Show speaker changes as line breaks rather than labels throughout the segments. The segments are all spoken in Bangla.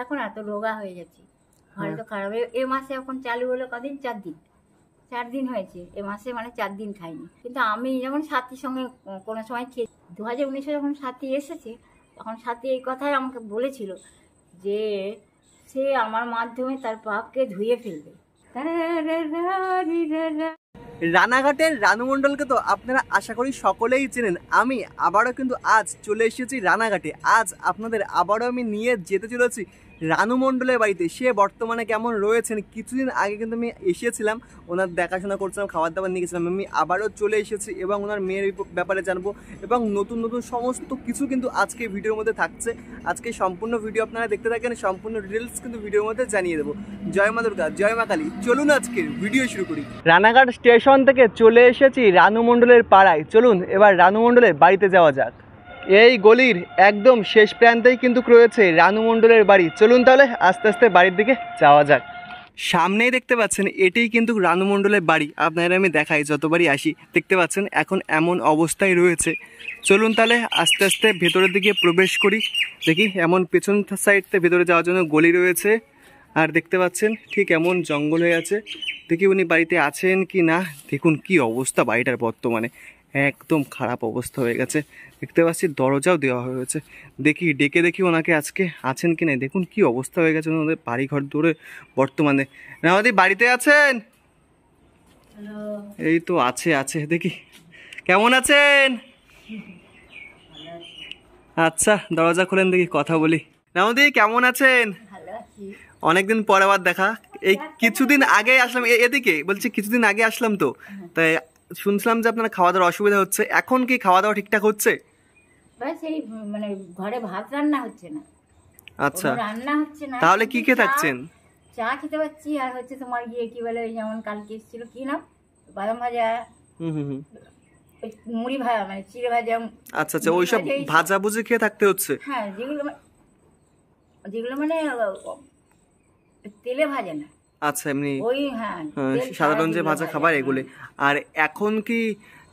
এখন এত রোগা হয়ে যাচ্ছি, ঘরে তো খারাপ। এ মাসে এখন চালু হলো কদিন, 4 দিন হয়েছে। এ মাসে মানে 4 দিন খাইনি। কিন্তু আমি যেমন সাথীর সঙ্গে কোনো সময় খেয়ে 2019-এ যখন সাথী এসেছে, তখন সাথী এই কথাই আমাকে বলেছিল যে সে আমার মাধ্যমে তার পাপকে ধুয়ে ফেলবে।
রানাঘাটের রানু মণ্ডলকে তো আপনারা আশা করি সকলেই চেনেন। আমি আবারও কিন্তু আজ চলে এসেছি রানাঘাটে। আজ আপনাদের আবারও আমি নিয়ে যেতে চলেছি রানু মণ্ডলের বাড়িতে। সে বর্তমানে কেমন রয়েছেন, কিছুদিন আগে কিন্তু আমি এসেছিলাম, ওনার দেখাশোনা করছিলাম, খাবার দাবার নিয়ে গেছিলাম। আমি আবারও চলে এসেছি এবং ওনার মেয়ের ব্যাপারে জানবো এবং নতুন নতুন সমস্ত কিছু কিন্তু আজকে ভিডিওর মধ্যে থাকছে। আজকে সম্পূর্ণ ভিডিও আপনারা দেখতে থাকেন, সম্পূর্ণ ডিটেলস কিন্তু ভিডিওর মধ্যে জানিয়ে দেবো। জয় মা দুর্গা, জয় মা কালী। চলুন আজকের ভিডিও শুরু করি। রানাঘাট স্টেশন থেকে চলে এসেছি রানু মণ্ডলের পাড়ায়। চলুন এবার রানু মণ্ডলের বাড়িতে যাওয়া যাক। এই গলির একদম শেষ প্রান্তেই কিন্তু রয়েছে রানু মণ্ডলের বাড়ি। চলুন তাহলে আস্তে আস্তে বাড়ির দিকে যাওয়া যাক। সামনেই দেখতে পাচ্ছেন এটাই কিন্তু রানু মণ্ডলের বাড়ি। আপনারা আমি দেখাই, যতবারই আসি দেখতে পাচ্ছেন এখন এমন অবস্থায় রয়েছে। চলুন তাহলে আস্তে আস্তে ভেতরের দিকে প্রবেশ করি। দেখি এমন পেছন সাইডতে ভেতরে যাওয়ার জন্য গলি রয়েছে, আর দেখতে পাচ্ছেন ঠিক এমন জঙ্গল হয়ে আছে। দেখি উনি বাড়িতে আছেন কি না। দেখুন কি অবস্থা বাড়িটার, বর্তমানে একদম খারাপ অবস্থা হয়ে গেছে। দেখতে পাচ্ছি দরজাও দেওয়া হয়েছে। দেখি ডেকে দেখি ওনাকে আজকে আছেন কি না। দেখুন কি অবস্থা হয়ে গেছে ওনাদের বাড়ি ঘর দূরে বর্তমানে। রামাদি বাড়িতে আছেন? এই তো আছে আছে। দেখি কেমন আছেন? আচ্ছা দরজা খোলেন দেখি কথা বলি। রামাদি কেমন আছেন? অনেকদিন পর আবার দেখা। এই কিছুদিন আগে আসলাম এদিকে, বলছি কিছুদিন আগে আসলাম তো, তাই শুনছিলাম যে আপনার খাওয়া দাওয়ার অসুবিধা হচ্ছে। এখন কি খাওয়া দাওয়া ঠিকঠাক হচ্ছে?
সেই মানে ঘরে ভাত রান্না হচ্ছে না।
আচ্ছা,
রান্না হচ্ছে না,
তাহলে কি খেয়ে থাকছেন?
চা খেতে পাচ্ছি, আর হচ্ছে তোমার গিয়ে কি বলে, যেমন কালকে এসেছিল কি নাম, বাদাম ভাজা, মুড়ি ভাজা, মানে চিড়ে ভাজা।
আচ্ছা আচ্ছা, ওইসব ভাজা ভুজি খেয়ে থাকতে হচ্ছে।
হ্যাঁ, যেগুলো মানে তেলে ভাজে না।
আচ্ছা, এমনি
ওই হ্যাঁ
সাধারণ যে ভাজা খাবার এগুলো। আর এখন কি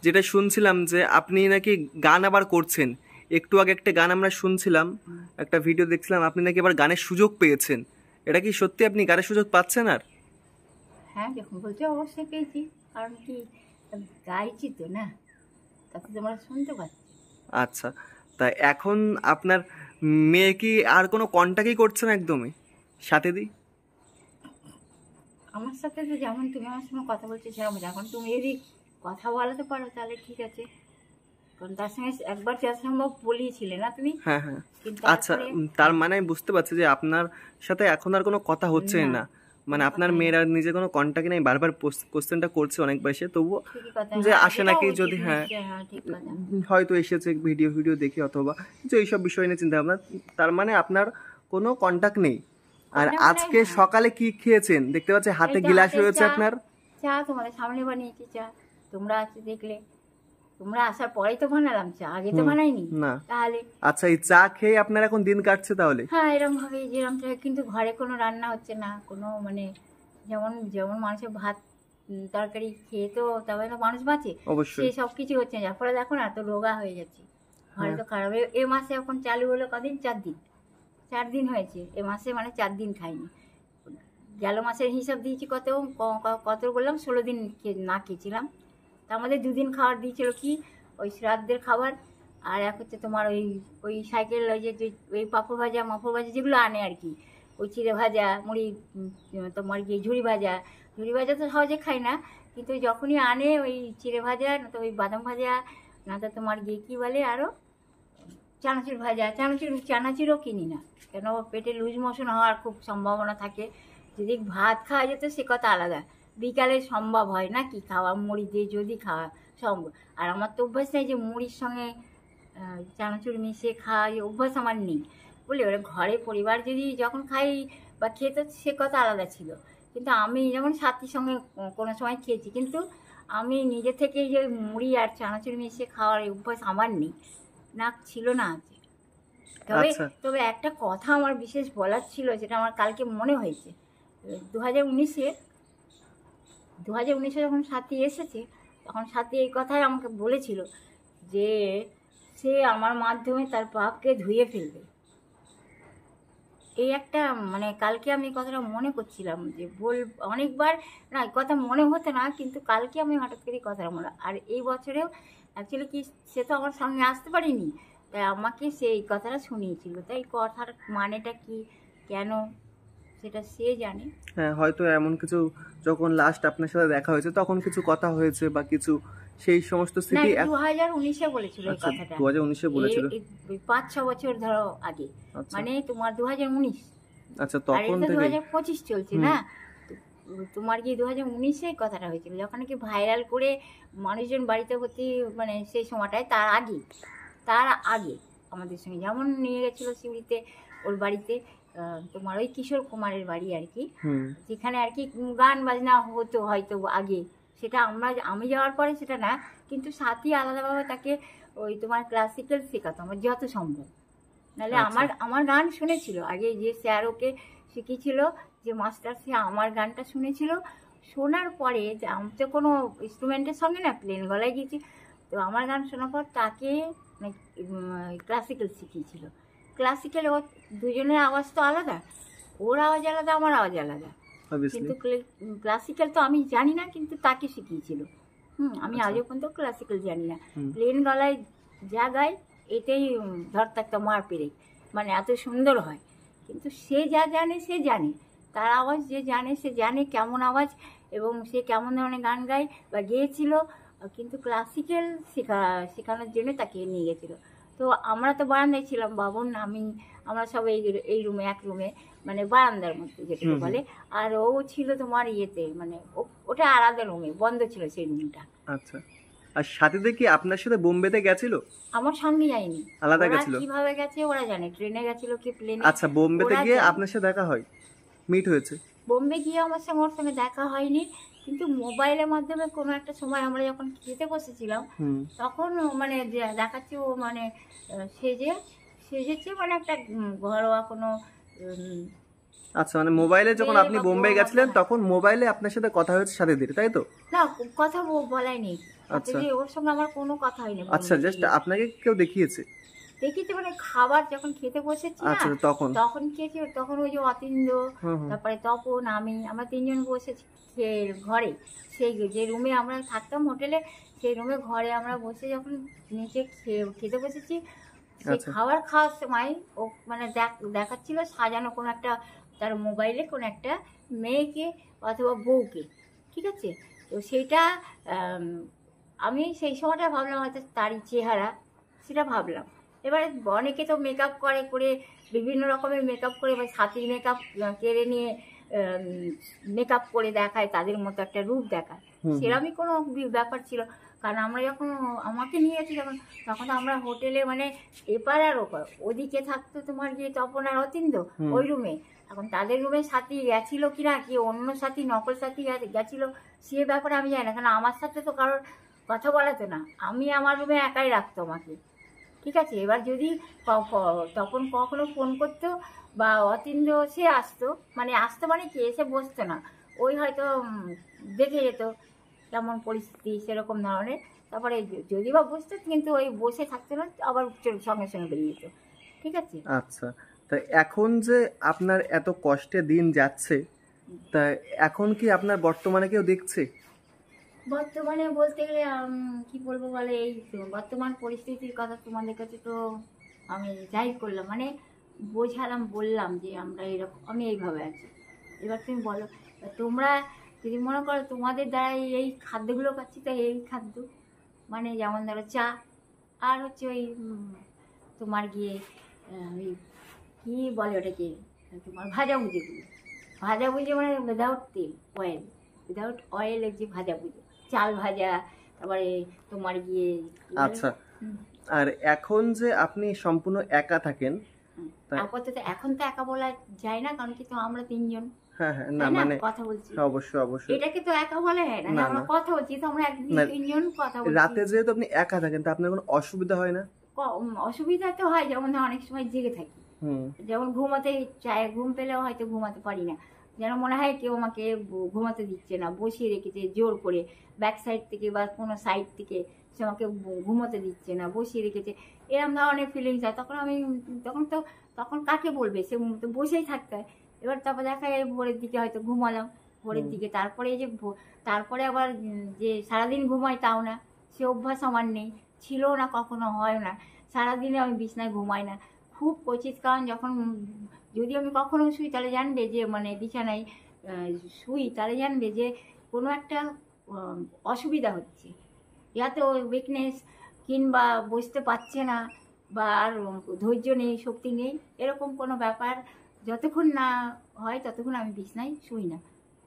যেটা শুনছিলাম যে আপনি নাকি গান আবার করছেন। একটু আগে একটা গান আমরা শুনছিলাম, একটা ভিডিও দেখছিলাম, আপনি নাকি আবার গানের সুযোগ পেয়েছেন। এটা কি সত্যি আপনি গানের সুযোগ পাচ্ছেন? আর
হ্যাঁ, যখন বলছি অবশ্যই পেয়েছি, কারণ কি গাইছি তো না, তাতে তোমরা শুনতে পাচ্ছি।
আচ্ছা, তাই এখন আপনার মেয়ে কি আর কোনো কন্ট্যাক্টই করছে না একদমই সাথে দিই?
আমার সাথে তো যেমন তুমি আমার সঙ্গে কথা বলছো সেরকম, যখন তুমি যদি কথা বলাতে পারো তাহলে ঠিক আছে, কারণ তার সঙ্গে একবার যথাসম্ভব বলিয়েছিলে না তুমি।
হ্যাঁ হ্যাঁ। আচ্ছা, তার মানে আমি বুঝতে পারছি যে আপনার সাথে এখন আর কোনো কথা হচ্ছে না, মানে আপনার মেয়ের আর নিজে কোনো কন্ট্যাক্ট নেই। বারবার কোশ্চেনটা করছে অনেকবার এসে, তবুও যে আসে নাকি, যদি হ্যাঁ হয়তো এসেছে ভিডিও দেখে অথবা যে এইসব বিষয় নিয়ে চিন্তা ভাবনা। তার মানে আপনার কোনো কন্ট্যাক্ট নেই। আর আজকে সকালে কি খেয়েছেন? দেখতে পাচ্ছি হাতে গ্লাস রয়েছে আপনার।
চা তোমাদের সামনে বানিয়েছি চা, তোমরা আছে দেখলে। তোমরা আসার পরেই তো বানালাম চা, আগে তো বানাইনি
না।
তাহলে
আচ্ছা, এই চা খেয়ে আপনার এখন দিন কাটছে তাহলে?
হ্যাঁ, এরকম ভাবে যেরকম, কিন্তু ঘরে কোনো রান্না হচ্ছে না, কোনো মানে যেমন মানুষের ভাত তরকারি খেয়ে তো তবে তো মানুষ বাঁচে, সেই সব কিছু হচ্ছে না, যার ফলে দেখো না এত রোগা হয়ে যাচ্ছে, ঘরে তো খারাপ। এ মাসে এখন চালু হলো কদিন, 4 দিন হয়েছে। এ মাসে মানে 4 দিন খাইনি। গেল মাসের হিসাব দিয়েছি কত বললাম, 16 দিন না খেয়েছিলাম। তার মধ্যে 2 দিন খাবার দিয়েছিল কি, ওই শ্রাদ্ধের খাবার, আর এক হচ্ছে তোমার ওই সাইকেল, ওই যে ওই পাঁপড় ভাজা মাপড় ভাজা যেগুলো আনে আর কি, ওই চিড়ে ভাজা, মুড়ি, তোমার গিয়ে ঝুড়ি ভাজা তো সহজে খাই না, কিন্তু যখনই আনে ওই চিড়ে ভাজা, না তো ওই বাদাম ভাজা, না তো তোমার গিয়ে কী বলে আরও চানাচুর ভাজা, চানাচুরও কিনি না, কেন পেটে লুজ মোশন হওয়ার খুব সম্ভাবনা থাকে। যদি ভাত খাওয়া যেত সে কথা আলাদা, বিকালে সম্ভব হয় না কি খাওয়া, মুড়ি দিয়ে যদি খাওয়া সম্ভব। আর আমার তো অভ্যাস নেই যে মুড়ির সঙ্গে চানাচুর মিশিয়ে খাওয়া, অভ্যাস আমার নেই বলে। ওরা ঘরে পরিবার যদি যখন খাই বা খেত সে কথা আলাদা ছিল, কিন্তু আমি যেমন সাথীর সঙ্গে কোনো সময় খেয়েছি, কিন্তু আমি নিজে থেকে যে মুড়ি আর চানাচুর মিশিয়ে খাওয়ার অভ্যাস আমার নেই, না ছিল না আছে। তবে একটা কথা আমার বিশেষ বলার ছিল, যেটা আমার কালকে মনে হয়েছে। 2019-এ যখন সাথী এসেছে, তখন সাথী এই কথাই আমাকে বলেছিল যে সে আমার মাধ্যমে তার পাপকে ধুয়ে ফেলবে। এই একটা মানে কালকে আমি কথাটা মনে করছিলাম যে অনেকবার না কথা মনে হতো না, কিন্তু কালকে আমি হঠাৎ করে কথাটা মনে, আর এই বছরেও অ্যাকচুয়ালি কি সে তো আমার সঙ্গে আসতে পারিনি, তাই আমাকে সেই কথাটা শুনিয়েছিল, তাই কথার মানেটা কি কেন সেটা সে জানে।
হ্যাঁ, হয়তো এমন কিছু যখন লাস্ট আপনার সাথে দেখা হয়েছে তখন কিছু কথা হয়েছে বা কিছু সেই সমস্ত
না,
স্মৃতি
2019-এ বলেছিল এই
আচ্ছা,
কথাটা।
2019-এ বলেছিল।
5-6 বছর ধরো আগে,
আচ্ছা
মানে তোমার 2019,
আচ্ছা,
আর
তখন
এটা তো
থেকে
2025 চলছে না। তোমার কি 2019-এ কথাটা হয়েছিল, যখন নাকি ভাইরাল করে মানুষজন বাড়িতে ভর্তি, মানে সেই সময়টায় তার আগে আমাদের সঙ্গে যেমন নিয়ে গেছিলো সিউড়িতে ওর বাড়িতে, তোমার ওই কিশোর কুমারের বাড়ি আর কি, যেখানে আর কি গান বাজনা হতো হয়তো আগে, সেটা আমি যাওয়ার পরে সেটা না, কিন্তু সাথী আলাদাভাবে তাকে ওই তোমার ক্লাসিক্যাল শেখাতো আমার যত সম্ভব। নাহলে আমার গান শুনেছিল আগে, যে স্যার ওকে শিখিয়েছিল, যে মাস্টার, সে আমার গানটা শুনেছিল। শোনার পরে যে আমি তো কোনো ইনস্ট্রুমেন্টের সঙ্গে না, প্লেন গলায় গিয়েছি, তো আমার গান শোনার পর তাকে ক্লাসিক্যাল শিখিয়েছিল। ক্লাসিক্যাল ও দুজনের আওয়াজ তো আলাদা, ওর আওয়াজ আলাদা, আমার আওয়াজ আলাদা, কিন্তু ক্লাসিক্যাল তো আমি জানি না, কিন্তু তাকে শিখিয়েছিল। আমি আজও পর্যন্ত ক্লাসিক্যাল জানি না, প্লেন গলায় যা গায় এটাই ধরতাক্তা মার পেরে, মানে এত সুন্দর হয়। কিন্তু সে যা জানে সে জানে, তার আওয়াজ যে জানে সে জানে কেমন আওয়াজ এবং সে কেমন ধরনের গান গায় বা গেয়েছিল, কিন্তু ক্লাসিক্যাল শেখানোর জন্য তাকে নিয়ে গেছিলো। তো আমরা তো বারান্দায় ছিলাম, বাবন আমরা সব এই রুমে, এক রুমে, মানে বারান্দার মধ্যে যেটা বলে, আর ও ছিল তোমার ইয়েতে, মানে ওটা আলাদা রুমে, বন্ধ ছিল সেই রুমটা।
আচ্ছা, আর সাথীদের কি আপনার সাথে বোম্বেতে গেছিল?
আমার সঙ্গে যায়নি,
আলাদা গেছিল।
কিভাবে গেছে ওরা জানে, ট্রেনে গেছিল কি প্লেনে।
আচ্ছা, বোম্বেতে গিয়ে আপনার সাথে দেখা হয়, মিট হয়েছে?
বোম্বে গিয়ে আমার সঙ্গে ওর সঙ্গে দেখা হয়নি, কিন্তু মোবাইলের মাধ্যমে কোনো একটা সময় আমরা যখন খেতে বসেছিলাম, তখন মানে দেখাচ্ছে ও মানে সেজেছে, মানে একটা ঘরোয়া কোনো।
আচ্ছা, মানে মোবাইলে যখন আপনি বোম্বে গেছিলেন তখন মোবাইলে আপনার সাথে কথা হয়েছে সাথীদের, তাই তো?
না, কথা বলাইনি, আচ্ছা ওর সঙ্গে আমার কোনো কথা হয়নি।
আচ্ছা, জাস্ট আপনাকে কেউ দেখিয়েছে?
দেখিতে মানে খাবার যখন খেতে বসেছি না, তখন খেয়েছি, তখন ওই যে অতীন্দ্র, তারপরে তপন, আমরা তিনজন বসেছি ঘরে, সেই যে রুমে আমরা থাকতাম হোটেলে, সেই রুমে ঘরে আমরা বসে যখন নিচে খেতে বসেছি, সেই খাওয়ার সময় ও মানে দেখাচ্ছিল সাজানো কোনো একটা, তার মোবাইলে কোনো একটা মেয়েকে অথবা বউকে, ঠিক আছে। তো সেইটা আমি সেই সময়টা ভাবলাম হয়তো তারই চেহারা, সেটা ভাবলাম। এবারে অনেকে তো মেকআপ করে বিভিন্ন রকমের মেকআপ করে, বা ছাতির মেকআপ কেড়ে নিয়ে মেকআপ করে দেখায়, তাদের মতো একটা রূপ দেখায়, সেরকমই কোনো ব্যাপার ছিল। কারণ আমরা যখন আমাকে নিয়েছি তখন আমরা হোটেলে মানে এপার আর ওপার, ওদিকে থাকতো তোমার গিয়ে তপন আর অতীন্দ্র ওই রুমে, এখন তাদের রুমে সাথী গেছিল কিনা, কি অন্য সাথী নকল সাথী গেছিল, সে ব্যাপারে আমি জানি না, কারণ আমার সাথে তো কারোর কথা বলাতো না, আমি আমার রুমে একাই রাখতো আমাকে, ঠিক আছে। এবার যদি তখন কখনো ফোন করতো বা অতীন্দ্র সে আসতো মানে কি এসে বসতো না, ওই হয়তো দেখে যেত কেমন পরিস্থিতি সেরকম ধরনের, তারপরে যদি বা বসতো, কিন্তু ওই বসে থাকতো না, আবার সঙ্গে সঙ্গে বেরিয়ে যেত, ঠিক আছে।
আচ্ছা, তা এখন যে আপনার এত কষ্টে দিন যাচ্ছে, তা এখন কি আপনার বর্তমানে কেউ দেখছে?
বর্তমানে বলতে গেলে কি বলবো বলে, এই বর্তমান পরিস্থিতির কথা তোমাদের কাছে তো আমি যাই করলাম, মানে বললাম যে আমরা এরকম, আমি এইভাবে আছি। এবার তুমি বলো, তোমরা যদি মনে করো তোমাদের দ্বারা এই খাদ্যগুলো পাচ্ছি, তো এই খাদ্য মানে যেমন ধরো চা, আর হচ্ছে ওই তোমার গিয়ে ওই কী বলে ওটাকে, তোমার ভাজাভুজি মানে উইদাউট তেল, উইদাউট অয়েলের যে ভাজাভুজি, চাল ভাজা, তারপরে তোমার গিয়ে।
আচ্ছা, আর এখন যে আপনি সম্পূর্ণ একা থাকেন,
আপাতত এখন তো একা বলা যায় না, কারণ কি তো আমরা তিনজন
না মানে
কথা বলছি,
অবশ্যই
এটাকে তো একা বলা যায় না, আমরা কথা বলছি তো আমরা তিনজন কথা বলছি।
রাতে যেহেতু আপনি একা থাকেন, তা আপনার কোনো অসুবিধা হয় না?
অসুবিধা তো হয়, যেমন অনেক সময় জেগে থাকি, যেমন ঘুমাতে চায়, ঘুম পেলেও হয়তো ঘুমাতে পারি না, যেন মনে হয় কেউ আমাকে ঘুমাতে দিচ্ছে না, বসিয়ে রেখেছে জোর করে, ব্যাক সাইড থেকে বা কোনো সাইড থেকে সে আমাকে ঘুমাতে দিচ্ছে না, বসিয়ে রেখেছে, এরকম ধরনের ফিলিংস হয়। তখন তখন কাকে বলবে, সে তো বসেই থাকতে হয়। এবার তারপর দেখা যায় ভোরের দিকে হয়তো ঘুমালাম, ভোরের দিকে তারপরে এই যে তারপরে আবার যে সারাদিন ঘুমাই তাও না, সে অভ্যাস আমার নেই, ছিল না, কখনো হয় না। সারাদিনে আমি বিছনায় ঘুমাই না, খুব কচিত। কারণ যখন যদি আমি কখনো শুই তাহলে জানবে যে মানে বিছানায় শুই, তাহলে জানবে যে কোনো একটা অসুবিধা হচ্ছে, ইয়াতে উইকনেস কিংবা বসতে পারছে না বা আর ধৈর্য নেই, শক্তি নেই, এরকম কোনো ব্যাপার যতক্ষণ না হয় ততক্ষণ আমি বিছনায় শুই না।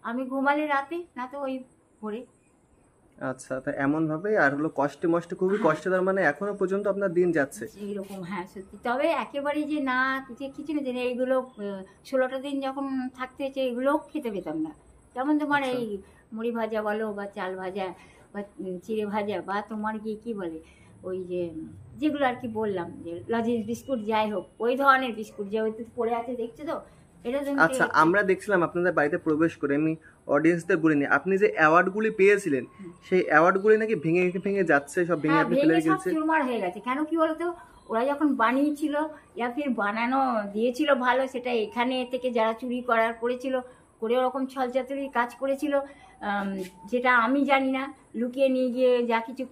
আমি ঘুমালে রাতে, না তো ওই ভোরে।
আচ্ছা, তা এমন ভাবে আর হলো কষ্টে মষ্টে, খুবই কষ্টে, তার মানে এখনো পর্যন্ত আপনার দিন যাচ্ছে
এইরকম? হ্যাঁ সত্যি। তবে একেবারে যে না কিছু না, যে এইগুলো 16টা দিন যখন থাকতে হয়েছে এগুলো খেতে পেতাম না। যেমন তোমার এই মুড়ি ভাজা বলো বা চাল ভাজা বা চিড়ে ভাজা বা তোমার কি বলে ওই যে যেগুলো আর কি বললাম, যে লজেন্স বিস্কুট, যাই হোক ওই ধরনের বিস্কুট যে পড়ে আছে, দেখছো তো এটা।
আচ্ছা, আমরা দেখছিলাম আপনাদের বাড়িতে প্রবেশ করে, আমি অডিয়েন্সদের বলিনি, আপনি যে অ্যাওয়ার্ডগুলি পেয়েছিলেন সেই অ্যাওয়ার্ডগুলি নাকি ভেঙে ভেঙে যাচ্ছে, সব ভেঙে ফেলে গেছে,
চুরমার হয়ে গেছে। কেন কি বলতো, ওরা যখন বানিয়েছিল ইয়া ফির বানানো দিয়েছিল ভালো, সেটা এখানে থেকে যারা চুরি করেছিল, করে ওরকম ছলচাতুরির কাজ করেছিল, যেটা আমি জানি না, লুকিয়ে নিয়ে গিয়ে যা কিছু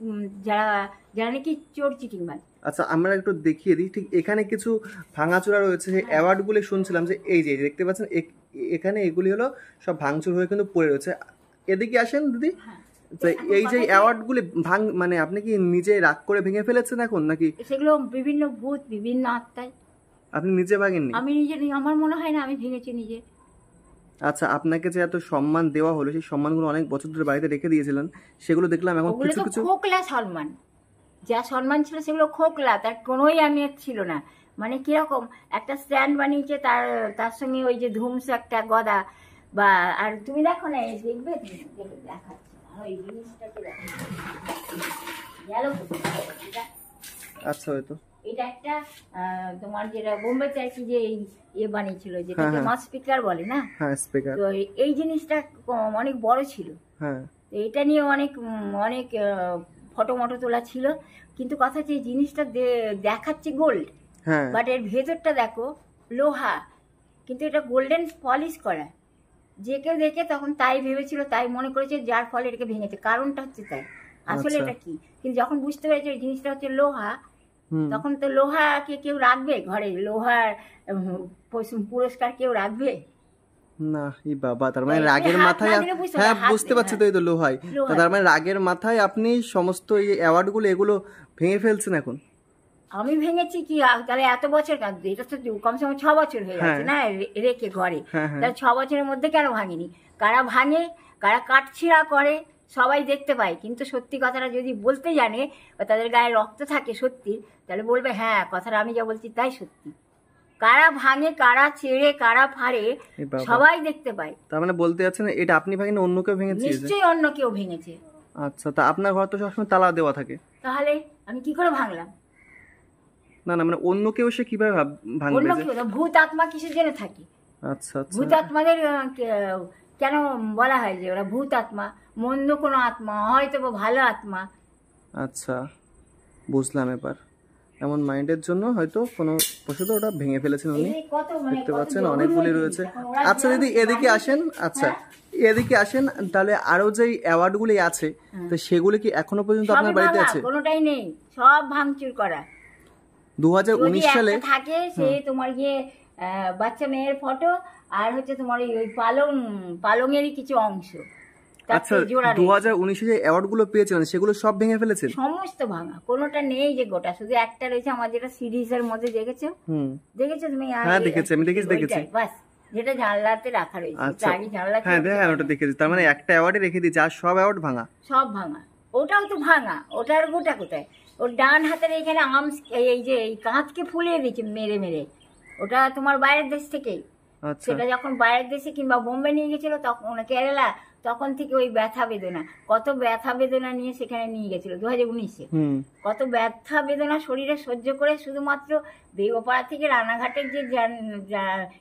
যারা নাকি চোর চিটিংবাজ।
আচ্ছা, আমরা একটু দেখিয়ে দিই। ঠিক এখানে কিছু ভাঙাচোরা রয়েছে, সেই অ্যাওয়ার্ডগুলি শুনছিলাম যে এই যে দেখতে পাচ্ছেন এখানে এগুলি হলো সব ভাঙচুর হয়ে কিন্তু পড়ে রয়েছে। এদিকে আসেন দিদি। এই যে অ্যাওয়ার্ডগুলি মানে আপনি কি নিজে রাগ করে ভেঙে ফেলেছেন এখন নাকি?
সেগুলো বিভিন্ন ভূত, বিভিন্ন আত্মায়।
আপনি নিজে ভাঙেননি?
আমি নিজে, আমার মনে হয় না আমি ভেঙেছি নিজে।
আচ্ছা, আপনাকে যে এত সম্মান দেওয়া হলো, সেই সম্মানগুলো অনেক বছর ধরে বাড়িতে রেখে দিয়েছিলেন, সেগুলো দেখলাম এখন কিছু কিছু
খোকলা সম্মান, যা সম্মান ছিল সেগুলো খোকলা, তার কোনোই আমি ছিল না। মানে কিরকম একটা স্ট্যান্ড বানিয়েছে, তার সঙ্গে ওই যে ধুমস একটা গদা বা, আর তুমি দেখো না, দেখবে দেখাচ্ছি ওই জিনিসটাকে দেখো।
আচ্ছা, হয়তো
এটা একটা তোমার যেটা বোম্বেতে আর কি যে বানিয়েছিল, যেটা মাউথ স্পিকার বলে না,
হ্যাঁ স্পিকার।
তো এই জিনিসটা অনেক বড় ছিল।
হ্যাঁ,
এটা নিয়ে অনেক অনেক ফটো মটো তোলা ছিল। কিন্তু কথা হচ্ছে এই জিনিসটা দেখাচ্ছে গোল্ড, বাট এর ভেতরটা দেখো লোহা, কিন্তু এটা গোল্ডেন পলিশ করা। যে কেউ দেখে তখন তাই ভেবেছিল, তাই মনে করেছে, যার ফলে এটাকে ভেঙেছে। কারণটা হচ্ছে তাই, আসলে এটা কি, কিন্তু যখন বুঝতে পেরেছে এই জিনিসটা হচ্ছে লোহা, তখন তো লোহাকে কেউ রাখবে ঘরে? লোহার পুরস্কার কেউ রাখবে
না? এই বাবা, তার মানে রাগের মাথায়, হ্যাঁ বুঝতে পারছি তো, এই তো লোহাই, তার মানে রাগের মাথায় আপনি সমস্ত এই অ্যাওয়ার্ডগুলো এগুলো ভেঙে ফেলছেন এখন?
আমি ভেঙেছি কি, তাহলে এত বছর কাঁদবে, এটা তো কমসে কম 6 বছর হয়ে গেছে না রেখে ঘরে, তাহলে 6 বছরের মধ্যে কেন ভাঙেনি? কারা ভাঙে, কারা কাটছিড়া করে সবাই দেখতে পায়, কিন্তু সত্যি কথাটা যদি বলতে জানে বা তাদের গায়ে রক্ত থাকে সত্যি, তাহলে বলবে হ্যাঁ কথাটা আমি যা বলছি তাই সত্যি। কারা ভাঙে, কারা ছেড়ে, কারা ফাড়ে, সবাই দেখতে পায়।
তার মানে বলতে যাচ্ছেন এটা আপনি ভাঙেন, অন্য কেউ ভেঙেছে?
নিশ্চয়ই অন্য কেউ ভেঙেছে।
আচ্ছা, তা আপনার ঘর তো সবসময় তালা দেওয়া থাকে,
তাহলে আমি কি করে ভাঙলাম?
না না, মানে অন্য কেউ সে কিভাবে ভাঙবে?
অন্য কেউ, ভূত আত্মা কিসের জন্য থাকে?
আচ্ছা আচ্ছা,
ভূত আত্মাদের কেন বলা হয় যে ওরা ভূত আত্মা? মন্দ কোনো আত্মা, হয়তো বা ভালো আত্মা।
আচ্ছা, বুঝলাম এবার। এমন মাইন্ডের জন্য হয়তো কোনো পশুটা ওটা ভেঙে ফেলেছেন উনি, দেখতে পাচ্ছেন অনেকগুলি রয়েছে। আচ্ছা দিদি, এদিকে আসেন। আচ্ছা, এদিকে আসেন। তাহলে আরো যে অ্যাওয়ার্ডগুলি আছে, তো সেগুলি কি এখনো পর্যন্ত আপনার বাড়িতে আছে?
কোনোটাই নেই, সব ভাঙচুর করা।
2019 সালে
থাকে সে তোমার গিয়ে বাচ্চা মেয়ের ফটো, আর হচ্ছে তোমার ওই পালংয়েরই কিছু অংশ।
আচ্ছা, 2019 যে অ্যাওয়ার্ডগুলো পেয়েছিলেন সেগুলো সব ভেঙে ফেলেছেন?
সমস্ত ভাঙা, কোনোটা নেই যে গোটা, শুধু একটা রয়েছে আমার, যেটা সিরিজের মধ্যে দেখেছো তুমি?
হ্যাঁ দেখেছি, আমি দেখেছি।
বাস, যেটা জানলাতে রাখা রয়েছে।
হ্যাঁ, ওটা দেখেছি। তার মানে একটা অ্যাওয়ার্ডে রেখে দিয়েছে, আর সব অ্যাওয়ার্ড ভাঙা?
সব ভাঙা। ওটাও তো ভাঙা, ওটার গোটা কোথায়? ওর ডান হাতের এইখানে এই যে এই কাঁচকে ফুলিয়ে দিচ্ছে মেরে মেরে, ওটা তোমার বাইরের দেশ থেকেই। সেটা যখন বাইরের দেশে কিংবা বোম্বে নিয়ে গেছিল, তখন কেরালা, তখন থেকে ওই ব্যথা বেদনা, কত ব্যথা বেদনা নিয়ে সেখানে নিয়ে গেছিল 2019-এ। কত ব্যথা বেদনা শরীরে সহ্য করে শুধুমাত্র বেগপাড়া থেকে রানাঘাটের যে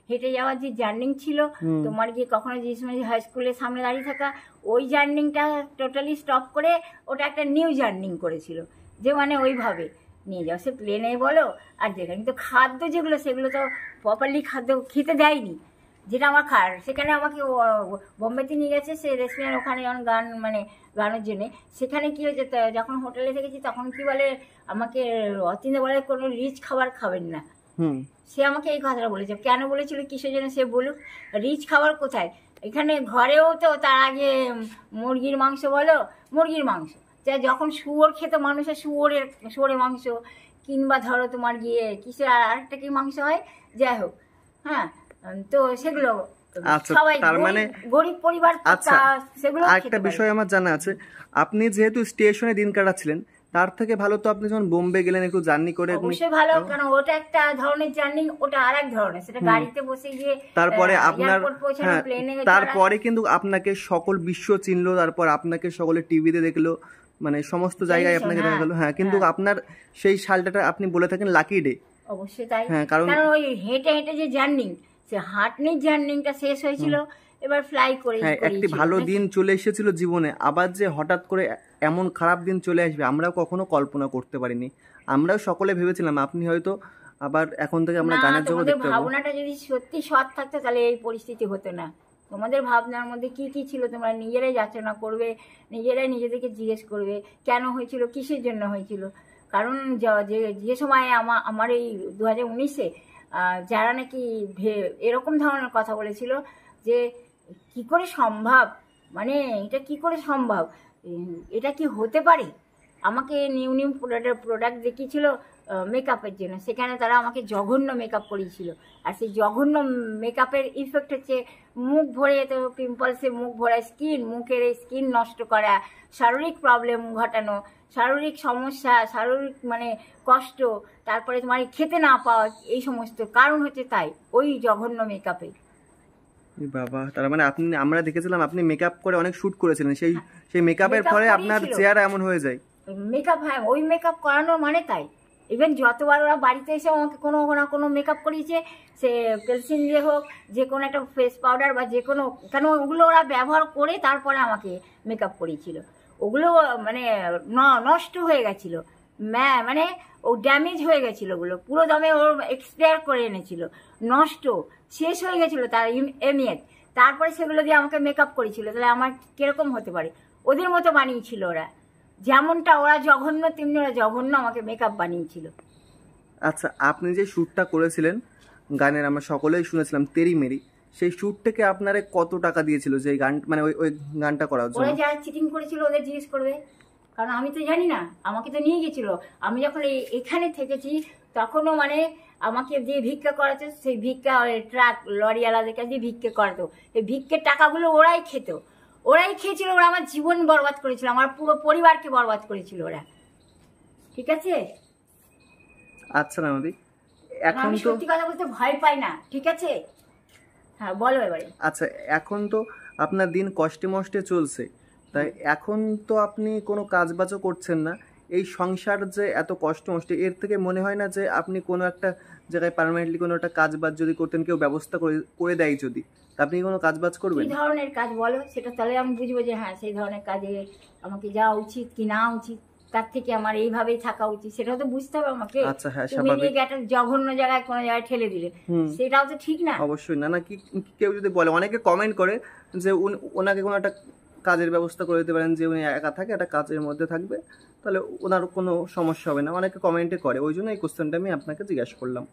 হেঁটে যাওয়ার যে জার্নিং ছিল, তোমার গিয়ে কখনো জিসমণি হাই স্কুলের সামনে দাঁড়িয়ে থাকা, ওই জার্নিংটা টোটালি স্টপ করে ওটা একটা নিউ জার্নিং করেছিল, যে মানে ওইভাবে নিয়ে যাও, সে প্লেনে বলো আর যেখানে। কিন্তু খাদ্য যেগুলো সেগুলো তো প্রপারলি খাদ্য খেতে দেয়নি, যেটা আমার খাওয়ার। সেখানে আমাকে বোম্বেতে নিয়ে গেছে সে রেস্টুরেন্ট, ওখানে যখন গান মানে গানের জন্যে। সেখানে কী হয়েছে, যখন হোটেলে থেকেছি তখন কি বলে আমাকে অতীন্দ্র বলে কোনো রিচ খাবার খাবেন না। সে আমাকে এই কথাটা বলেছে। কেন বলেছিল, কিসের জন্য সে বলুক। রিচ খাবার কোথায়, এখানে ঘরেও তো তার আগে মুরগির মাংস বলো, মুরগির মাংস যখন শুয়োর খেত মানুষের, শুয়োরের মাংস, কিংবা ধরো তোমার গিয়ে কিসের আরেকটা কি মাংস হয়, যাই হোক, হ্যাঁ, তো সেগুলো সবাই মানে গরিব পরিবার।
আচ্ছা, সেগুলো একটা বিষয় আমার জানা আছে, আপনি যেহেতু স্টেশনে দিন কাটাচ্ছিলেন, তার থেকে ভালো তো আপনি যখন বোম্বে গেলেন একটু জার্নি করে।
অবশ্যই ভালো, কারণ ওটা একটা ধরনের জার্নি, ওটা আরেক ধরনের, সেটা গাড়িতে বসে গিয়ে
তারপরে আপনার, তারপরে কিন্তু আপনাকে সকল বিশ্ব চিনলো, তারপর আপনাকে সকলে টিভিতে দেখলো, মানে সমস্ত জায়গায় আপনাকে দেখা গেল। হ্যাঁ, কিন্তু আপনার সেই সালটা আপনি বলে থাকেন লাকি ডে।
অবশ্যই তাই, হ্যাঁ, কারণ ওই হেঁটে হেঁটে যে জার্নি, সে হাঁটনির জার্নিটা শেষ হয়েছিল, এবার ফ্লাই করে
একটি ভালো দিন চলে এসেছিল জীবনে, আবার যে হঠাৎ করে এমন খারাপ দিন চলে আসবে আমরাও কখনো কল্পনা করতে পারিনি। আমরাও সকলে ভেবেছিলাম আপনি হয়তো আবার এখন থেকে আমরা গানের জগৎ দেখতে পাবো।
ভাবনাটা যদি সত্যি সৎ থাকতো তাহলে এই পরিস্থিতি হতো না। তোমাদের ভাবনার মধ্যে কি কি ছিল তোমরা নিজেরাই যাচনা করবে, নিজেরাই নিজেদেরকে জিজ্ঞেস করবে কেন হয়েছিল, কিসের জন্য হয়েছিল। কারণ যে সময় আমার এই 2019-এ যারা নাকি এরকম ধরনের কথা বলেছিল যে কি করে সম্ভব, মানে এটা কি করে সম্ভব, এটা কি হতে পারে, আমাকে নিউ নিউ প্রোডাক্ট দেখিয়েছিল মেকআপের জন্য। সেখানে তারা আমাকে জঘন্য মেকআপ করিয়েছিল, আর সেই জঘন্য মেকআপের ইফেক্ট হচ্ছে মুখ ভরে, তো পিম্পলসে মুখ ভরা, মুখের স্কিন নষ্ট করা, শারীরিক প্রবলেম ঘটানো, শারীরিক সমস্যা, শারীরিক মানে কষ্ট, তারপরে তোমার খেতে না পাওয়া, এই সমস্ত কারণ হচ্ছে তাই ওই জঘন্য মেকআপে।
বাবা, তার মানে আপনি, আমরা দেখেছিলাম আপনি মেকআপ করে অনেক শুট করেছিলেন, সেই মেকআপের ফলে আপনার চেহারা এমন হয়ে যায়।
মেকআপ, হ্যাঁ, ওই মেকআপ করানোর মানে তাই। ইভেন যতবার ওরা বাড়িতে এসে আমাকে কোনো না কোনো মেকআপ করিয়েছে, সে পেলসিন দিয়ে হোক, যে কোনো একটা ফেস পাউডার বা যে কোনো, কেন ওগুলো ওরা ব্যবহার করে তারপরে আমাকে মেকআপ করিয়েছিল। ওগুলো মানে নষ্ট হয়ে গেছিল, মানে ও ড্যামেজ হয়ে গেছিলো, ওগুলো পুরো দমে ওর এক্সপায়ার করে এনেছিল, নষ্ট শেষ হয়ে গেছিলো তার এমনিয়ত। তারপরে সেগুলো দিয়ে আমাকে মেকআপ করেছিল। তাহলে আমার কিরকম হতে পারে, ওদের মতো বানিয়েছিল ওরা, যেমনটা ওরা জঘন্য তেমনি ওরা জঘন্য আমাকে মেকআপ বানিয়েছিল।
আচ্ছা, আপনি যে শ্যুটটা করেছিলেন গানের, আমরা সকলেই শুনেছিলাম তেরি মেরি, সেই শ্যুটটাকে আপনারা কত টাকা দিয়েছিল যে গান, মানে ওই গানটা করার জন্য?
ওরা যারা চিটিং করেছিল ওদের জিজ্ঞেস করবে, কারণ আমি তো জানি না, আমাকে তো নিয়ে গেছিল। আমি যখন এখানে থেকেছি তখনও মানে আমাকে যে ভিক্ষা করাতো, সেই ভিক্ষা ট্রাক লরিওয়ালাদের কাছে ভিক্ষা করাতো, এই ভিক্ষের টাকাগুলো ওরাই খেয়েছিল। ওরা আমার জীবন বরবাদ করেছিল, আমার পুরো পরিবারকে বরবাদ করেছিল ওরা। ঠিক আছে?
আচ্ছা নানদি, এখন তো
সত্যি কথা বলতে ভয় পাই না, ঠিক আছে? হ্যাঁ, বলো এবারে।
আচ্ছা, এখন তো আপনার দিন কষ্টে মষ্টে চলছে, তাই এখন তো আপনি কোনো কাজবাজও করছেন না, এই সংসার যে এত কষ্ট মষ্টে, এর থেকে মনে হয় না যে আপনি কোনো একটা জায়গায় পার্মানেন্টলি কোনো একটা কাজবাজ যদি করতেন, কেউ ব্যবস্থা করে দেয় যদি, আপনি কোনো কাজবাজ করবেন?
কি ধরনের কাজ বলো, সেটা তাহলে আমি বুঝবো যে হ্যাঁ সেই ধরনের কাজে আমাকে যাওয়া উচিত কি না উচিত, তার থেকে আমার এইভাবেই থাকা উচিত, সেটাও তো বুঝতে হবে আমাকে।
আচ্ছা, হ্যাঁ,
তুমি একটা জঘন্য জায়গায় কোনো জায়গায় ঠেলে দিলে, সেটাও তো ঠিক না।
অবশ্যই না, কি কেউ যদি বলে, অনেকে কমেন্ট করে যে ওনাকে কোনো একটা কাজের ব্যবস্থা করে দিতে পারেন, যে উনি একা থাকে, একটা কাজের মধ্যে থাকবে, তাহলে ওনার কোনো সমস্যা হবে না, অনেকে কমেন্টে করে, ওই জন্য এই কোশ্চেনটা আমি আপনাকে জিজ্ঞাসা করলাম।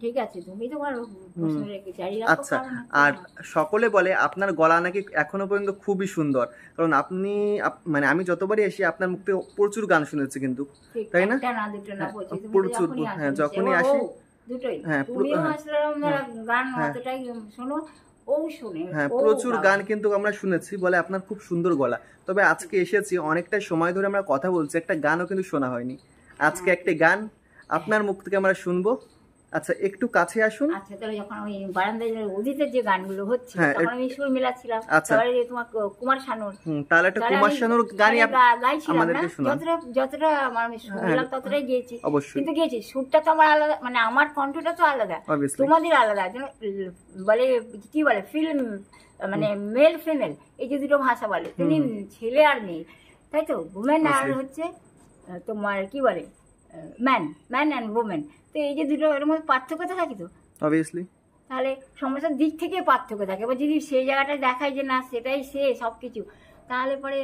ঠিক আছে, তুমি তোমার প্রশ্ন রেখেছো।
আচ্ছা, আর সকলে বলে আপনার গলা নাকি এখনো পর্যন্ত খুবই সুন্দর, কারণ আপনি, মানে আমি যতবারই আসি আপনার মুখ থেকে প্রচুর গান শুনেছি, কিন্তু তাই না? প্রচুর, হ্যাঁ, যখনই আসি
দুটোই,
হ্যাঁ,
গান অতটাই শোনো, ও শুনে,
হ্যাঁ, প্রচুর গান কিন্তু আমরা শুনেছি, বলে আপনার খুব সুন্দর গলা। তবে আজকে এসেছি, অনেকটা সময় ধরে আমরা কথা বলছি, একটা গানও কিন্তু শোনা হয়নি। আজকে একটা গান আপনার মুখ থেকে আমরা শুনবো। আচ্ছা, একটু কাছে আসুন।
আচ্ছা, তাহলে যখন ওই বারান্দায় উদিতের যে গানগুলো হচ্ছে, তখন আমি সুর মিলাচ্ছিলাম।
আচ্ছা,
তোমার কুমার শানুর,
তাহলে একটা কুমার শানুর গানই
আমাদেরকে শোনান। যতটা আমার শুনলাম ততটাই গেয়েছি, কিন্তু গেয়েছি সুরটা তো আমার আলাদা, মানে আমার কণ্ঠটা তো আলাদা, তোমাদের আলাদা, বলে কি বলে ফিল্ম, মানে মেল ফিমেল, এই যে দুটো ভাষা বলে, তুমি ছেলে আর মেয়ে, তাই তো? উমেন আর হচ্ছে তোমার কি বলে ম্যান অ্যান্ড ওমেন। তো এই যে দুটো এর মধ্যে পার্থক্য তো থাকে তো
অবভিয়াসলি।
তাহলে সমস্ত দিক থেকে পার্থক্য থাকে। এবার যদি সেই জায়গাটা দেখায় যে না সেটাই সে সব কিছু, তাহলে পরে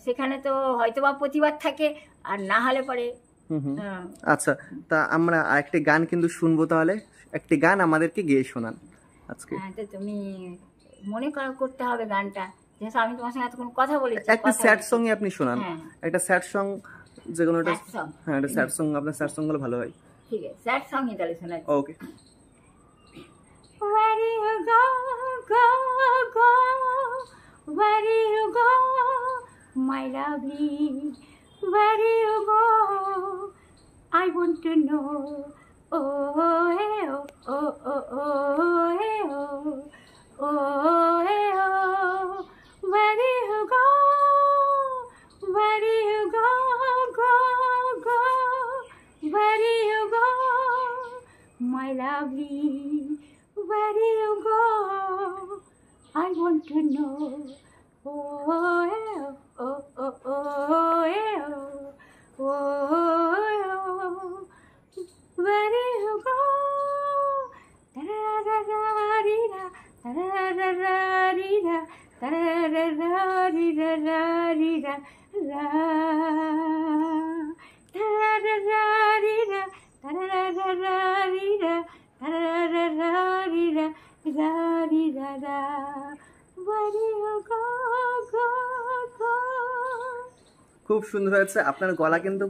সেখানে তো হয়তো বা প্রতিবাদ থাকে, আর না হলে পরে
আচ্ছা, তা আমরা আরেকটি গান কিন্তু শুনবো, তাহলে একটি গান আমাদেরকে গেয়ে শোনান আজকে।
হ্যাঁ, তো তুমি মনে করতে হবে গানটা, যেহেতু আমি তোমার সঙ্গে এতক্ষণ কথা বলেছি।
একটা স্যাড সং আপনি শোনান, একটা স্যাড সং, যে কোনো একটা। হ্যাঁ, একটা স্যাড সং, আপনার স্যাড সং গুলো ভালো হয়।
ঠিক আছে, স্যাড সং ই তাহলে শোনাচ্ছি।
ওকে।
Where do you go, go, go? Where do you go, my lovely? Where do you go? I want to know. Oh, hey, oh, oh, oh, oh, hey, oh, oh, hey, oh. Where do you go? Where do you go, go, go? Where do you go, my lovely? Where do you go? I want to know. Oh, oh, oh, oh, oh, oh, oh. Where do you go? Da-da-da-da-dee-da, da-da-da-da-dee-da, da-da-da-da-dee-da-da-dee-da, da-da-da-da-dee-da, da-da-da-da-dee-da, da-da-da-da-dee-da, da-da-da-da. Where do you go, go, go?
খুব সুন্দর হয়েছে, আপনার গলা কিন্তু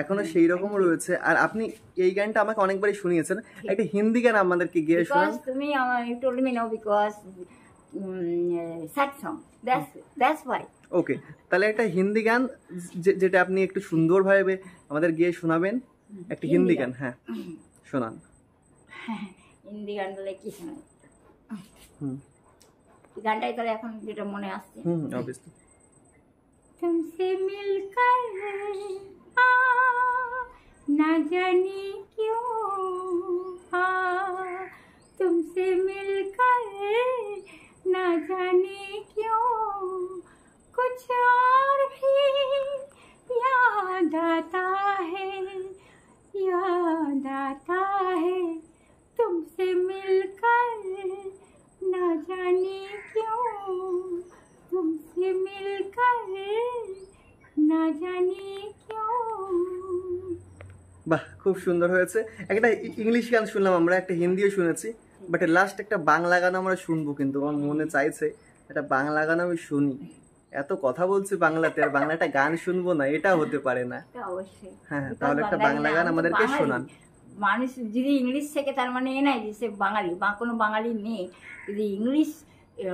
এখনো সেই রকম রয়েছে। আর আপনি এই গানটা আমাকে অনেকবারই শুনিয়েছেন, একটা হিন্দি গান আমাদেরকে গেয়ে শোনান।
তুমি you told me no because sad song, that's why.
ওকে, তাহলে একটা হিন্দি গান যেটা আপনি একটু সুন্দরভাবে আমাদের গিয়ে শোনাবেন, একটা হিন্দি গান। হ্যাঁ, শোনান।
হিন্দি গান বলে কি শোনাই? গানটাই তাহলে এখন যেটা মনে আসছে।
অবভিয়াসলি।
तुमसे मिलकर ना जाने क्यों तुमसे मिलकर ना जाने क्यों कुछ और भी याद आता है तुमसे मिलकर ना जाने क्यों तुमसे मिलकर ना जाने क्यों।
বাহ, খুব সুন্দর হয়েছে। একটা ইংলিশ গান শুনলাম আমরা, একটা হিন্দিও শুনেছি, বাট লাস্ট একটা বাংলা গান আমরা শুনবো, কিন্তু আমার মনে চাইছে একটা বাংলা গান আমি শুনি। এত কথা বলছি বাংলাতে, আর বাংলা একটা গান শুনবো না, এটা হতে পারে না।
অবশ্যই।
হ্যাঁ, তাহলে একটা বাংলা গান আমাদেরকে শোনান।
মানুষ যদি ইংলিশ শেখে তার মানে এ নাই যে সে বাঙালি, বা কোনো বাঙালি নেই। যদি ইংলিশ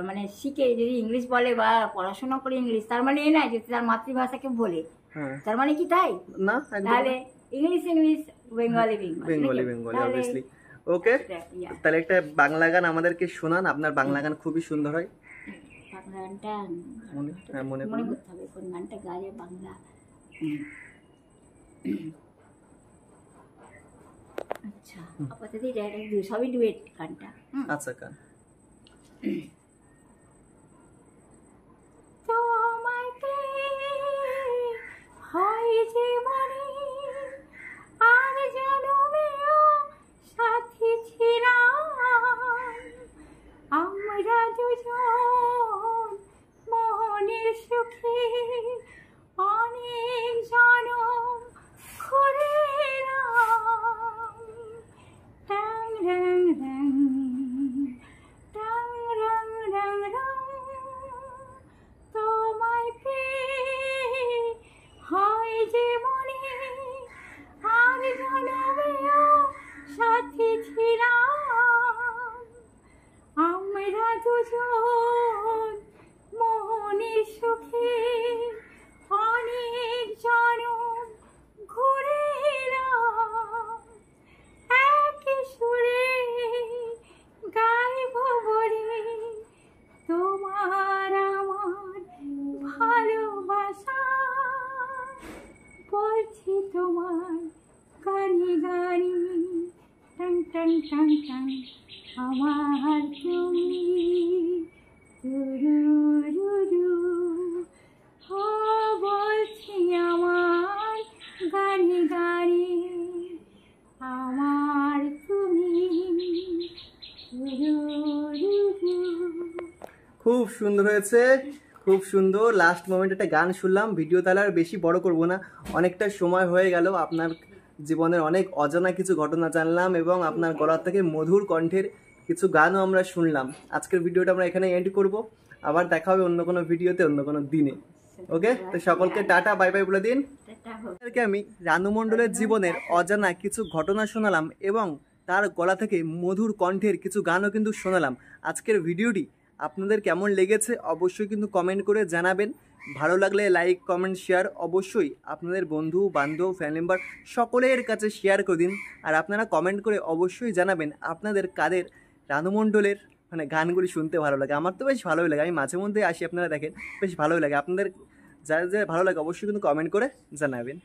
মানে শিখে, যদি ইংলিশ বলে বা পড়াশোনা করে ইংলিশ, তার মানে এ নাই যে তার মাতৃভাষাকে বলে, তার মানে কি তাই
না?
তাহলে ইংলিশ বেঙ্গলি
অবভিয়াসলি। ওকে, তাহলে একটা বাংলা গান আমাদেরকে শোনান। আপনার বাংলা গান খুবই সুন্দর হয়।
বাংলা গানটা
মনে
করতে হবে কোন গানটা গায়ে বাংলা। আচ্ছা, আপাতত সবই ডুয়েট গানটা।
আচ্ছা, গান।
তোমাকে হয় যে মনে আর জনমেও সাথী ছিলাম, আমরা দুজন মনের সুখে অনেক জনম ঘুরে এলাম। রং রং রং রং রং রং রং তোমায় পেয়ে হয় যে মনে আর জনমেও সাথী ছিলাম, আমরা দুজন মনের সুখে অনেক জনম ঘুরে এলাম। একই সুরে গাইব বলে তোমার আমার ভালোবাসা, বলছি তোমার গানি গানি টং টং টং টং আমার তুমি রুরু বলছি আমার গানি গানি।
খুব সুন্দর হয়েছে, খুব সুন্দর। লাস্ট মোমেন্ট একটা গান শুনলাম। ভিডিও তাহলে আর বেশি বড় করব না, অনেকটা সময় হয়ে গেল। আপনার জীবনের অনেক অজানা কিছু ঘটনা জানলাম এবং আপনার গলা থেকে মধুর কণ্ঠের কিছু গানও আমরা শুনলাম। আজকের ভিডিওটা আমরা এখানে এন্ড করব, আবার দেখা হবে অন্য কোনো ভিডিওতে অন্য কোনো দিনে। ওকে, তো সকলকে টাটা বাই বাই বলে দিন। আমি রানু মণ্ডলের জীবনের অজানা কিছু ঘটনা শোনালাম এবং তার গলা থেকে মধুর কণ্ঠের কিছু গানও কিন্তু শোনালাম। আজকের ভিডিওটি আপনাদের কেমন লেগেছে অবশ্যই কিন্তু কমেন্ট করে জানাবেন। ভালো লাগলে লাইক কমেন্ট শেয়ার অবশ্যই আপনাদের বন্ধু বান্ধব ফ্যামিলি মেম্বার সকলের কাছে শেয়ার করে দিন। আর আপনারা কমেন্ট করে অবশ্যই জানাবেন আপনাদের কাদের রানু মণ্ডলের মানে গানগুলি শুনতে ভালো লাগে। আমার তো বেশ ভালোই লাগে, আমি মাঝে মধ্যে আসি, আপনারা দেখেন বেশ ভালোই লাগে। আপনাদের যারা যারা ভালো লাগে অবশ্যই কিন্তু কমেন্ট করে জানাবেন।